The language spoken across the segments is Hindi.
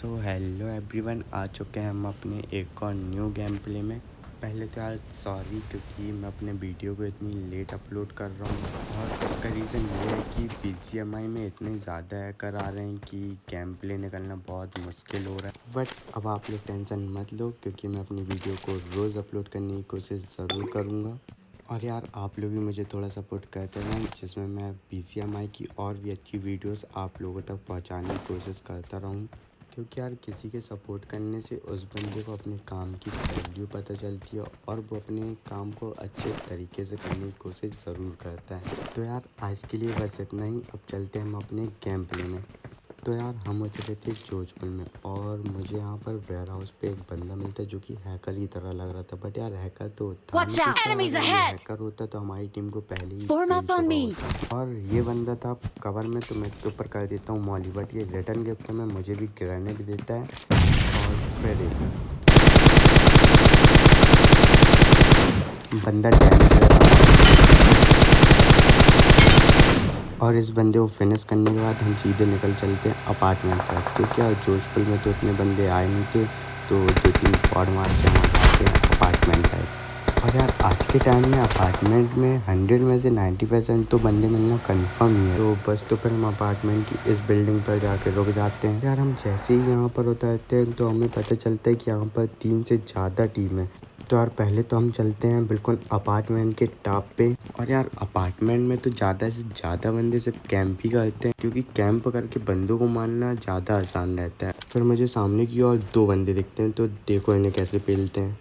सो हेलो एवरीवन, आ चुके हैं हम अपने एक और न्यू गेम प्ले में। पहले तो यार सॉरी, क्योंकि मैं अपने वीडियो को इतनी लेट अपलोड कर रहा हूँ और उसका रीज़न ये है कि BGMI में इतने ज़्यादा हैकर आ रहे हैं कि गेम प्ले निकलना बहुत मुश्किल हो रहा है। बट अब आप लोग टेंशन मत लो, क्योंकि मैं अपनी वीडियो को रोज़ अपलोड करने की कोशिश ज़रूर करूँगा। और यार आप लोग भी मुझे थोड़ा सपोर्ट करते रहें, जिसमें मैं BGMI की और भी अच्छी वीडियोस आप लोगों तक पहुंचाने की कोशिश करता रहूं। क्योंकि यार किसी के सपोर्ट करने से उस बंदे को अपने काम की वैल्यू पता चलती है और वो अपने काम को अच्छे तरीके से करने की कोशिश ज़रूर करता है। तो यार आज के लिए बस इतना ही। अब चलते हैं हम अपने गेम प्ले में। तो यार हम हो चुके थे जोधपुर में और मुझे यहाँ पर वेयर हाउस पे एक बंदा मिलता है जो कि हैकर की तरह लग रहा था। बट यार हैकर तो था Watch out! Enemies ahead! Hacker होता तो हमारी टीम को पहले ही Form फेल up on चुका me! होता। और ये बंदा था कवर में, तो मैं इसके ऊपर कर देता हूँ मॉली। बट ये रिटर्न गिफ्ट में मुझे भी ग्रेनेड देता है और फिर देखो बंदा डैमेज रहता और इस बंदे को फिनिश करने के बाद हम सीधे निकल चलते हैं अपार्टमेंट साइड। क्योंकि यार जोधपुर में तो इतने बंदे आए नहीं थे, तो 2-3 स्क्वाड मार के हम जाते हैं अपार्टमेंट साइड। और यार आज के टाइम में अपार्टमेंट में 100 में से 90% तो बंदे मिलना कंफर्म ही है। तो बस तो फिर हम अपार्टमेंट की इस बिल्डिंग पर जाके रुक जाते हैं। यार हम जैसे ही यहाँ पर उतरते हैं तो हमें पता चलता है कि यहाँ पर 3 से ज़्यादा टीम है। तो यार पहले तो हम चलते हैं बिल्कुल अपार्टमेंट के टॉप पे। और यार अपार्टमेंट में तो ज़्यादा से ज़्यादा बंदे सिर्फ कैंप ही करते हैं, क्योंकि कैंप करके बंदों को मारना ज़्यादा आसान रहता है। फिर मुझे सामने की ओर 2 बंदे दिखते हैं, तो देखो इन्हें कैसे पेलते हैं।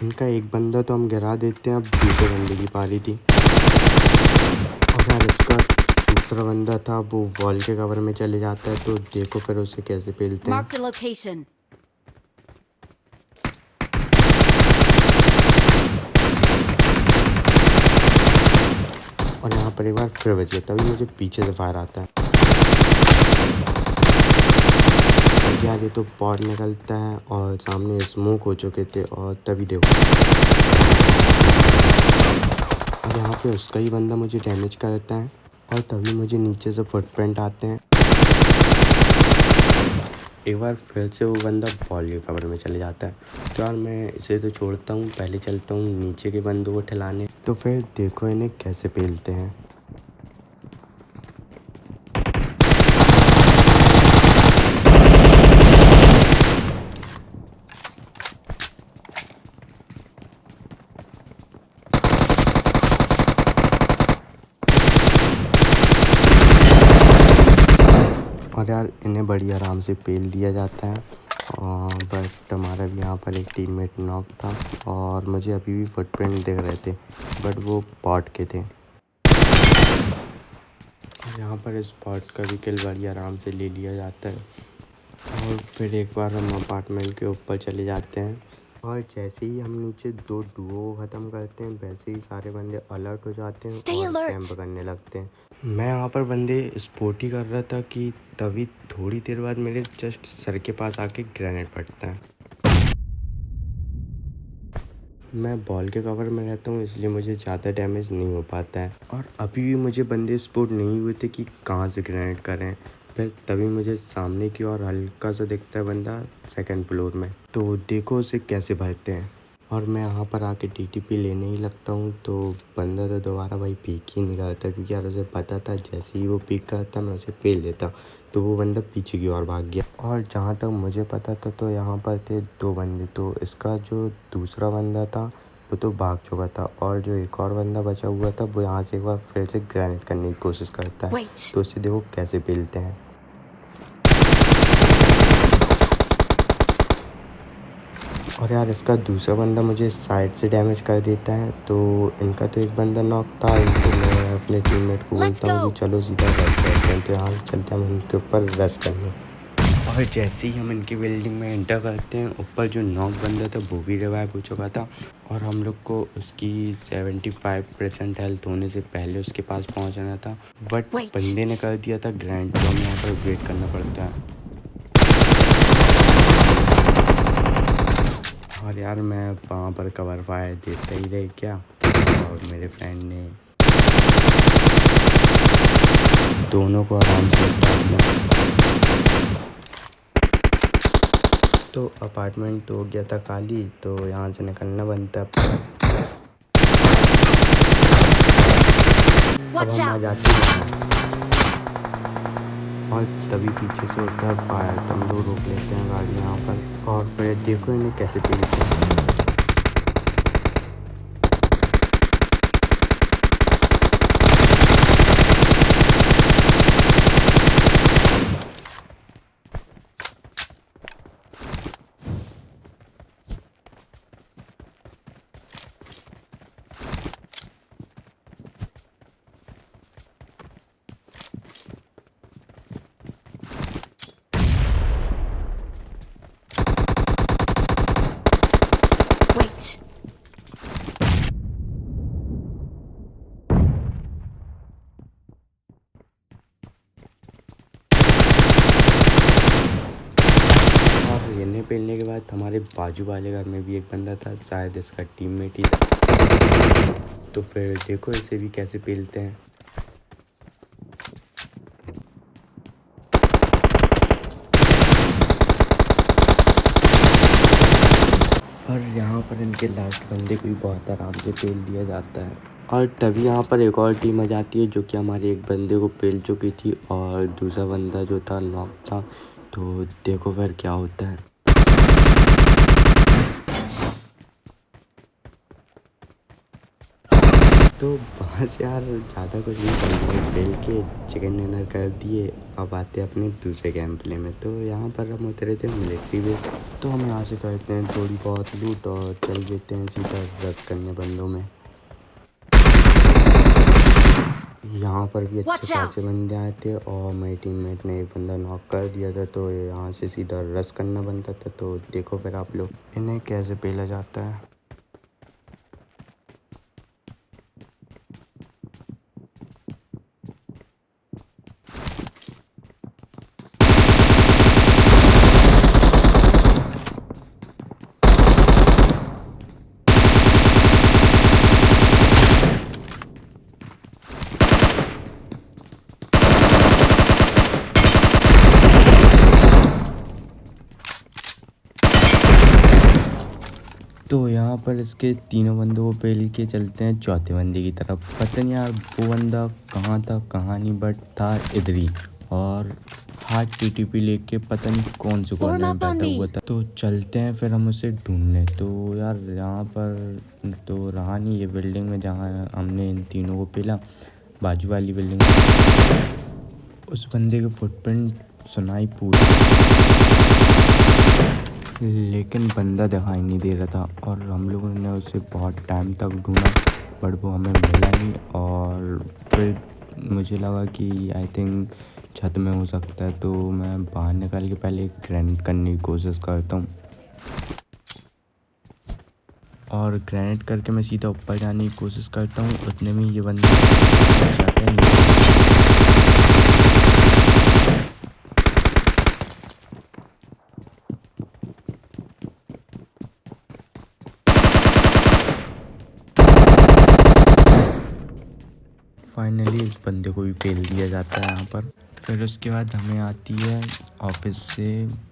इनका एक बंदा तो हम गिरा देते हैं। अब दूसरे बंदे की पारी थी और यार इसका दूसरा बंदा था, वो वॉल के कवर में चले जाता है। तो देखो फिर उसे कैसे पेलते हैं। Marked a location. और यहाँ पर एक बार फिर बच गया, तभी मुझे पीछे से फायर आता है। यार ये तो बॉट निकलता है और सामने स्मोक हो चुके थे और तभी देखो और यहाँ पे उसका ही बंदा मुझे डैमेज करता है और तभी मुझे नीचे से फुटप्रिंट आते हैं। एक बार फिर से वो बंदा बॉल के कवर में चले जाता है। तो यार मैं इसे तो छोड़ता हूँ, पहले चलता हूँ नीचे के बंदों को ठिलाने। तो फिर देखो इन्हें कैसे पेलते हैं। और यार इन्हें बड़ी आराम से पेल दिया जाता है। बट हमारा भी यहाँ पर एक टीममेट नॉक था और मुझे अभी भी फुटप्रिंट दिख रहे थे, बट वो बॉट के थे। और यहाँ पर इस बॉट का भी किल बड़ी आराम से ले लिया जाता है। और फिर एक बार हम अपार्टमेंट के ऊपर चले जाते हैं और जैसे ही हम नीचे 2 डुओ ख़त्म करते हैं, वैसे ही सारे बंदे अलर्ट हो जाते हैं Stay और alert. कैंप करने लगते हैं। मैं यहाँ पर बंदे स्पोर्ट ही कर रहा था कि तभी थोड़ी देर बाद मेरे जस्ट सर के पास आके ग्रेनेड फटता है। मैं बॉल के कवर में रहता हूँ, इसलिए मुझे ज़्यादा डैमेज नहीं हो पाता है। और अभी भी मुझे बंदे स्पोर्ट नहीं हुए थे कि कहाँ से ग्रेनेड करें। फिर तभी मुझे सामने की ओर हल्का सा दिखता है बंदा 2nd फ्लोर में। तो देखो उसे कैसे भरते हैं। और मैं यहाँ पर आके TTP लेने ही लगता हूँ, तो बंदा तो दोबारा भाई पीक ही नहीं करता, क्योंकि यार उसे पता था जैसे ही वो पीक करता मैं उसे पेल देता। तो वो बंदा पीछे की ओर भाग गया। और जहाँ तक मुझे पता था तो यहाँ पर थे 2 बंदे। तो इसका जो दूसरा बंदा था वो तो भाग चुका था और जो एक और बंदा बचा हुआ था वो यहाँ से एक बार फिर से ग्रेनेड करने की कोशिश करता है। Wait. तो उसे देखो कैसे पेलते हैं। और यार इसका दूसरा बंदा मुझे साइड से डैमेज कर देता है। तो इनका तो एक बंदा नॉक था। तो मैं अपने टीममेट को Let's बोलता हूँ go. कि चलो सीधा रश करते हैं। तो यहाँ से चलते हैं हम इनके ऊपर रश करने। और जैसे ही हम इनकी बिल्डिंग में एंटर करते हैं, ऊपर जो नॉक बंदा था वो भी रिवाइव हो चुका था और हम लोग को उसकी 75% हेल्थ होने से पहले उसके पास पहुंचना था। But Wait. बंदे ने कर दिया था ग्रैंड, तो हमें यहाँ पर वेट करना पड़ता है। और यार मैं वहाँ पर कवर फायर देता ही रह क्या, और मेरे फ्रेंड ने दोनों को आराम से निपटा दिया। तो अपार्टमेंट तो हो गया था खाली, तो यहाँ से निकलना बनता है। अब हम आ जाते हैं और तभी पीछे से होता है फायर, तो हम लोग रोक लेते हैं गाड़ी यहाँ पर और फिर देखो इन्हें कैसे पीलते हैं। इन्हें पेलने के बाद हमारे बाजू वाले घर में भी एक बंदा था, शायद इसका टीममेट ही था। तो फिर देखो इसे भी कैसे पेलते हैं। और यहाँ पर इनके लास्ट बंदे को भी बहुत आराम से पेल दिया जाता है। और तभी यहाँ पर एक और टीम आ जाती है जो कि हमारे एक बंदे को पेल चुकी थी और दूसरा बंदा जो था नॉक था। तो देखो फिर क्या होता है। तो बस यार ज़्यादा कुछ नहीं करना, पेल के चिकन डिनर कर दिए। अब आते हैं अपने दूसरे गेम प्ले में। तो यहाँ पर हम उतरे थे मिलिट्री बेस, तो हम यहाँ से करते हैं थोड़ी बहुत लूट और चल देते हैं सीधा रश करने बंदों में। यहाँ पर भी अच्छे खासे बंदे आए थे और मेरे टीममेट ने एक बंदा नॉक कर दिया था, तो यहाँ से सीधा रश करना बनता था। तो देखो फिर आप लोग इन्हें कैसे पेला जाता है। तो यहाँ पर इसके तीनों बंदों को पेल के चलते हैं चौथे बंदे की तरफ। पता नहीं यार वो बंदा कहाँ था कहाँ नहीं, बट था इधर ही और हाथ टीटीपी लेके पता नहीं कौन से कॉर्नर में बैठा हुआ था। तो चलते हैं फिर हम उसे ढूंढने। तो यार यहाँ पर तो रहा नहीं ये बिल्डिंग में जहाँ हमने इन तीनों को पेला, बाजू वाली बिल्डिंग में। उस बंदे के फुटप्रिंट सुनाई पूरी, लेकिन बंदा दिखाई नहीं दे रहा था और हम लोगों ने उसे बहुत टाइम तक ढूंढा बट वो हमें मिला नहीं। और फिर मुझे लगा कि आई थिंक छत में हो सकता है, तो मैं बाहर निकल के पहले ग्रेनेड करने की कोशिश करता हूँ और ग्रेनेड करके मैं सीधा ऊपर जाने की कोशिश करता हूँ। उतने में ये बंदा जाते हैं। फाइनली इस बंदे को भी पेल दिया जाता है यहाँ पर। फिर उसके बाद हमें आती है ऑफिस से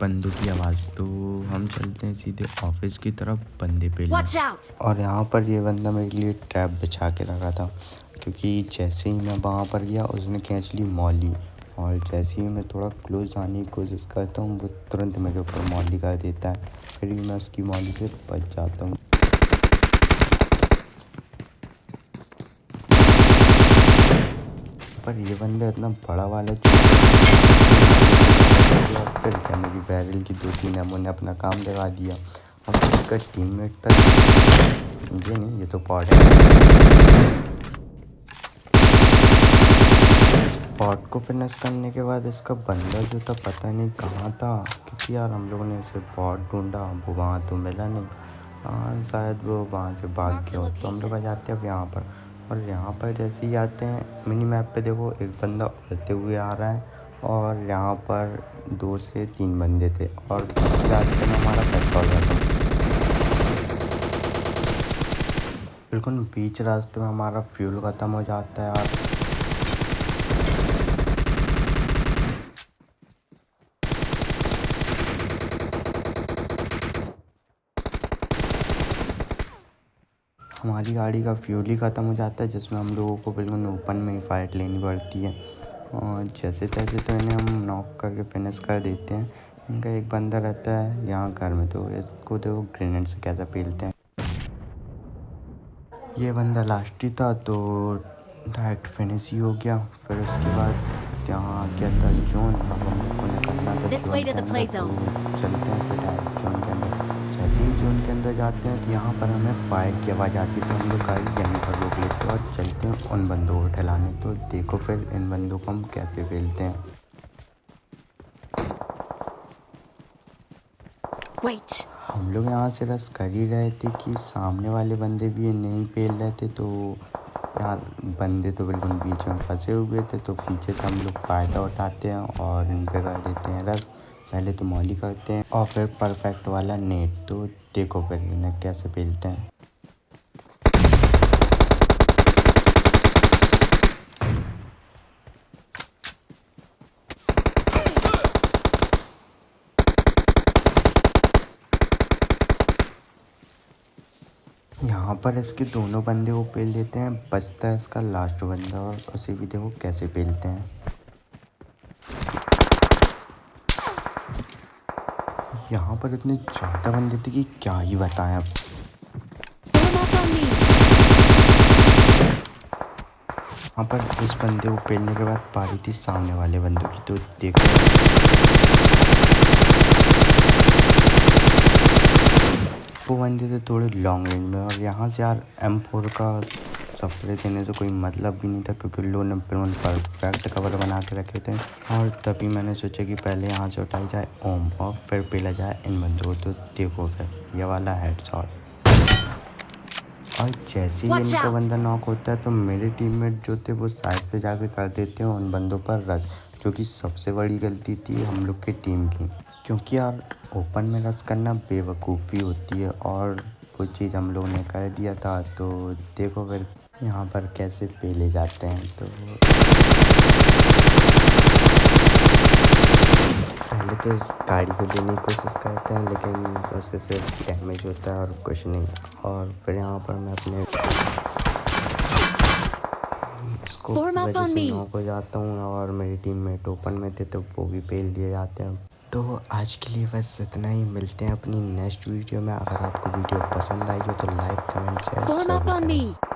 बंदों की आवाज़, तो हम चलते हैं सीधे ऑफिस की तरफ बंदे पेलने। और यहाँ पर ये बंदा मेरे लिए ट्रैप बिछा के रखा था, क्योंकि जैसे ही मैं वहाँ पर गया उसने खींच ली मॉली और जैसे ही मैं थोड़ा क्लोज आने की कोशिश करता हूँ वो तुरंत मेरे ऊपर मॉली कर देता है। फिर भी मैं उसकी मॉली से बच जाता हूँ। पर ये बंदा इतना बड़ा वाला फिर क्या, मेरी बैरल की 2-3 एमओ ने अपना काम लगा दिया और इसका टीममेट तक ये नहीं, ये तो पॉट है। इस पॉट को फिनिश करने के बाद इसका बंदा जो था पता नहीं कहाँ था, क्योंकि यार हम लोगों ने इसे बहुत ढूंढा, वो वहाँ तो मिला नहीं। हाँ शायद वो वहाँ से भाग गया हो। तो हम लोग आ जाते हैं अब यहाँ पर। और यहाँ पर जैसे ही आते हैं मिनी मैप पे देखो एक बंदा उड़ते हुए आ रहा है और यहाँ पर 2 से 3 बंदे थे और रास्ते में हमारा पेट्रोल खत्म। बिल्कुल बीच रास्ते में हमारा फ्यूल ख़त्म हो जाता है। और हमारी गाड़ी का फ्यूल ही ख़त्म हो जाता है, जिसमें हम लोगों को बिल्कुल ओपन में ही फाइट लेनी पड़ती है। और जैसे तैसे तो इन्हें हम नॉक करके फिनिश कर देते हैं। इनका एक बंदा रहता है यहाँ घर में, तो इसको देखो ग्रेनेड से कैसा पेलते हैं। ये बंदा लास्ट ही था तो डायरेक्ट फिनिश ही हो गया। फिर उसके बाद यहाँ आ गया था जोन। अब हम लोग को निकलना था जोन के अंदर, तो चलते हैं फिर डायरेक्ट जोन के अंदर। जैसे ही जोन के अंदर जाते हैं तो यहाँ पर हमें फायर की आवाज़ आती है, तो हम लोग गाड़ी यहीं पर रोक लेते हैं और चलते हैं उन बंदों को ठहलाने। तो देखो फिर इन बंदों को हम कैसे फेलते हैं। Wait. हम लोग यहाँ से रस कर ही रहे थे कि सामने वाले बंदे भी नहीं पेल रहे थे, तो यार बंदे तो बिल्कुल बीच में फंसे हुए थे। तो पीछे से हम लोग फ़ायदा उठाते हैं और इन पे कर देते हैं रस। पहले तो मॉली करते हैं और फिर परफेक्ट वाला नेट। तो देखो फिर इन्हें कैसे पेलते हैं। यहाँ पर इसके दोनों बंदे को पेल देते हैं, बचता है इसका लास्ट बंदा और उसे भी देखो कैसे पेलते हैं। यहाँ पर इतने ज़्यादा बंदे थे कि क्या ही बताएं अब। यहाँ पर उस बंदे को पेलने के बाद पारी थी सामने वाले बंदों की। तो देखो वो बंदे थे थोड़े लॉन्ग रेंज में, और यहाँ से यार M4 का सप्रे देने से कोई मतलब भी नहीं था, क्योंकि लोगों ने बिल्कुल परफेक्ट कवर बना के रखे थे। और तभी मैंने सोचा कि पहले यहाँ से उठाई जाए ओम और फिर पेला जाए इन बंदों को। तो देखो फिर ये वाला हेडशॉट, और जैसे ही इनका बंदा नॉक होता है तो मेरे टीममेट जो थे वो साइड से जाके कर देते हैं उन बंदों पर रश, जो कि सबसे बड़ी गलती थी हम लोग की टीम की। क्योंकि यार ओपन में रश करना बेवकूफ़ी होती है, और वो चीज़ हम लोगों ने कर दिया था। तो देखो फिर यहाँ पर कैसे पेले जाते हैं। तो पहले तो इस गाड़ी को लेने की कोशिश करते हैं, लेकिन उससे सिर्फ डैमेज होता है और कुछ नहीं। और फिर यहाँ पर मैं अपने स्कोप की वजह से नॉक हो जाता हूँ, और मेरी टीममेट ओपन में थे तो वो भी पेल दिए जाते हैं। तो आज के लिए बस इतना ही, मिलते हैं अपनी नेक्स्ट वीडियो में। अगर आपको वीडियो पसंद आई हो तो लाइक कमेंट शेयर जरूर करें।